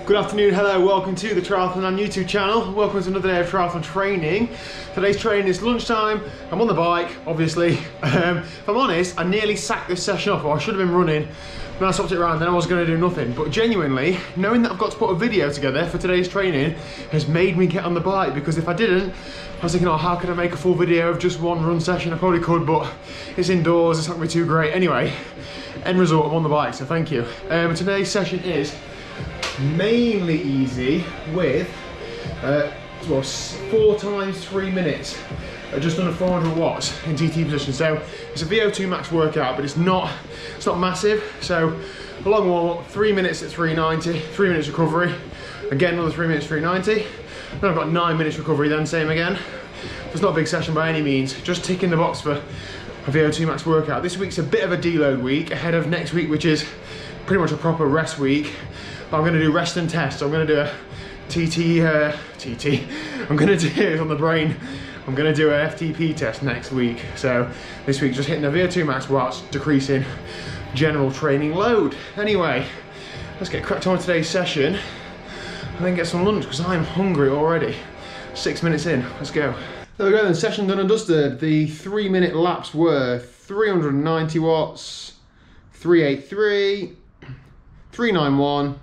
Good afternoon, hello, welcome to the TriathlonDan YouTube channel. Welcome to another day of triathlon training. Today's training is lunchtime. I'm on the bike, obviously. If I'm honest, I nearly sacked this session off, or I should have been running. When I stopped it around, then I was going to do nothing. But genuinely, knowing that I've got to put a video together for today's training has made me get on the bike, because if I didn't, I was thinking, oh, how could I make a full video of just one run session? I probably could, but it's indoors, it's not going to be too great. Anyway, end result, I'm on the bike, so thank you. Today's session is mainly easy with 4 times 3 minutes, just under 400 watts in TT position. So it's a VO2 max workout, but it's not massive. So a long warm up, 3 minutes at 390, 3 minutes recovery, again another 3 minutes 390. Then I've got 9 minutes recovery, then same again. It's not a big session by any means, just ticking the box for a VO2 max workout. This week's a bit of a deload week ahead of next week, which is pretty much a proper rest week. But I'm going to do rest and test. So I'm going to do a I'm going to do it on the brain. I'm going to do a FTP test next week. So this week just hitting a VO2 max whilst decreasing general training load. Anyway, let's get cracked on with today's session and then get some lunch, because I'm hungry already. 6 minutes in, let's go. There we go then, session done and dusted. The 3 minute laps were 390 watts, 383, 391,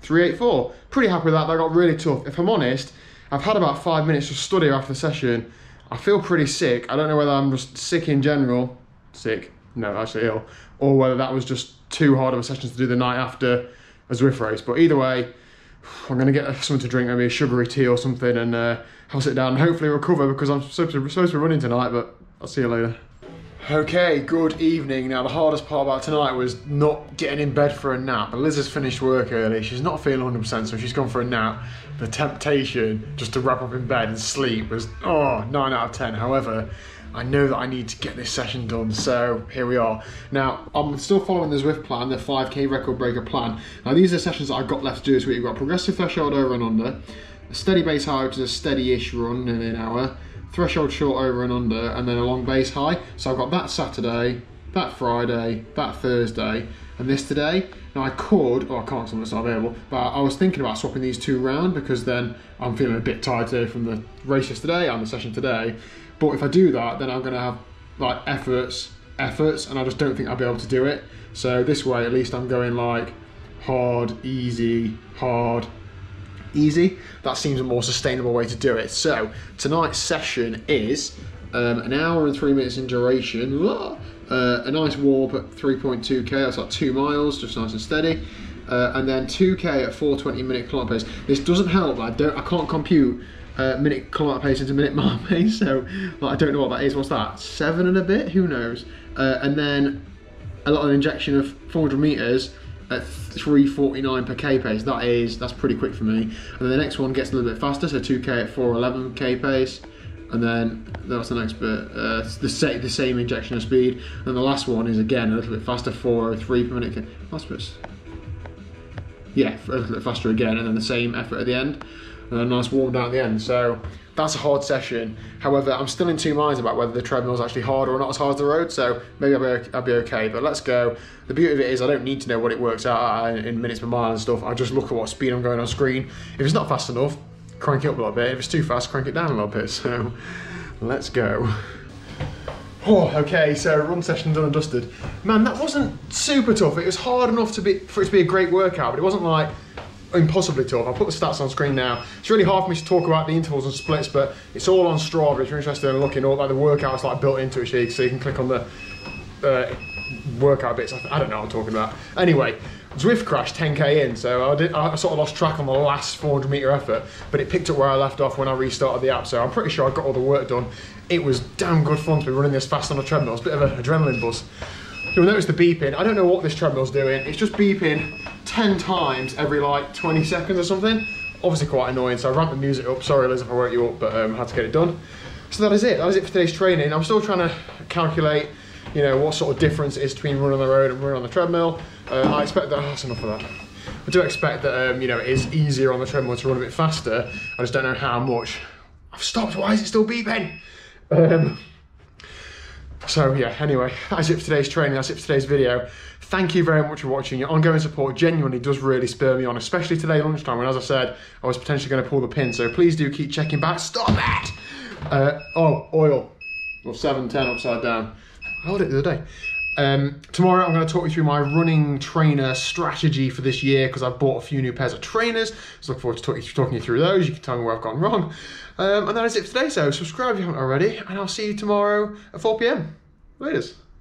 384. Pretty happy with that. That got really tough. If I'm honest, I've had about 5 minutes to study after the session. I feel pretty sick. I don't know whether I'm just sick in general, no, actually ill, or whether that was just too hard of a session to do the night after a Zwift race. But either way, I'm gonna get something to drink, maybe a sugary tea or something, and have a sit down and hopefully recover, because I'm supposed to be running tonight, but I'll see you later. Okay, good evening. Now the hardest part about tonight was not getting in bed for a nap. Liz has finished work early, she's not feeling 100%, so she's gone for a nap. The temptation just to wrap up in bed and sleep was, 9 out of 10. However, I know that I need to get this session done, so here we are. Now, I'm still following the Zwift plan, the 5K record breaker plan. Now these are sessions that I've got left to do this week. We've got progressive threshold over and under, a steady base high, which is a steady-ish run in an hour, threshold short over and under, and then a long base high. So I've got that Saturday, that Friday, that Thursday, and this today. Now I could, I can't, because it's not available, but I was thinking about swapping these two round, because then I'm feeling a bit tired today from the race yesterday and the session today. But if I do that, then I'm gonna have like efforts, and I just don't think I'll be able to do it. So this way, at least I'm going like hard, easy, hard, easy. That seems a more sustainable way to do it. So tonight's session is an hour and 3 minutes in duration. A nice warm up at 3.2k, that's like 2 miles, just nice and steady. And then 2k at 420 minute kilometer pace. This doesn't help, I can't compute minute kilometer pace into minute mile pace, so like, I don't know what that is. What's that? 7 and a bit? Who knows? And then a lot of injection of 400 meters at 349 per k pace. That's pretty quick for me. And then the next one gets a little bit faster, so 2k at 411 k pace. And then that's the next bit, the same injection of speed. And the last one is again a little bit faster, 403 per minute. Last bit, yeah, a little bit faster again, and then the same effort at the end. And a nice warm down at the end. So that's a hard session. However, I'm still in two minds about whether the treadmill is actually harder or not as hard as the road, so maybe I'll be okay, but let's go. The beauty of it is I don't need to know what it works out at in minutes per mile and stuff. I just look at what speed I'm going on screen. If it's not fast enough, crank it up a little bit. If it's too fast, crank it down a little bit. So let's go. Okay, so run session done and dusted. Man, that wasn't super tough. It was hard enough for it to be a great workout, but it wasn't like impossibly tough. I'll put the stats on screen now. It's really hard for me to talk about the intervals and splits, but it's all on Strava if you're interested in looking. All like the workouts like built into it, so you can click on the workout bits. I don't know what I'm talking about. Anyway, Zwift crashed 10k in, so I sort of lost track on the last 400 meter effort, but it picked up where I left off when I restarted the app, so I'm pretty sure I got all the work done. It was damn good fun to be running this fast on a treadmill. It's a bit of an adrenaline buzz. You'll notice the beeping. I don't know what this treadmill's doing. It's just beeping 10 times every like 20 seconds or something. Obviously quite annoying, so I ramped the music up. Sorry Liz if I woke you up, but I had to get it done. So that is it. That is it for today's training. I'm still trying to calculate, what sort of difference it is between running on the road and running on the treadmill. I expect that, that's enough of that. I do expect that it is easier on the treadmill to run a bit faster. I just don't know how much. I've stopped, why is it still beeping? So yeah, anyway, that's it for today's training, that's it for today's video. Thank you very much for watching. Your ongoing support genuinely does really spur me on, especially today lunchtime when, as I said, I was potentially going to pull the pin. So please do keep checking back. Stop it! Oh, oil. Or 710 upside down. I held it the other day. Tomorrow I'm going to talk you through my running trainer strategy for this year because I've bought a few new pairs of trainers. So look forward to talking you through those. You can tell me where I've gone wrong. And that is it for today. So subscribe if you haven't already, and I'll see you tomorrow at 4 PM. Laters.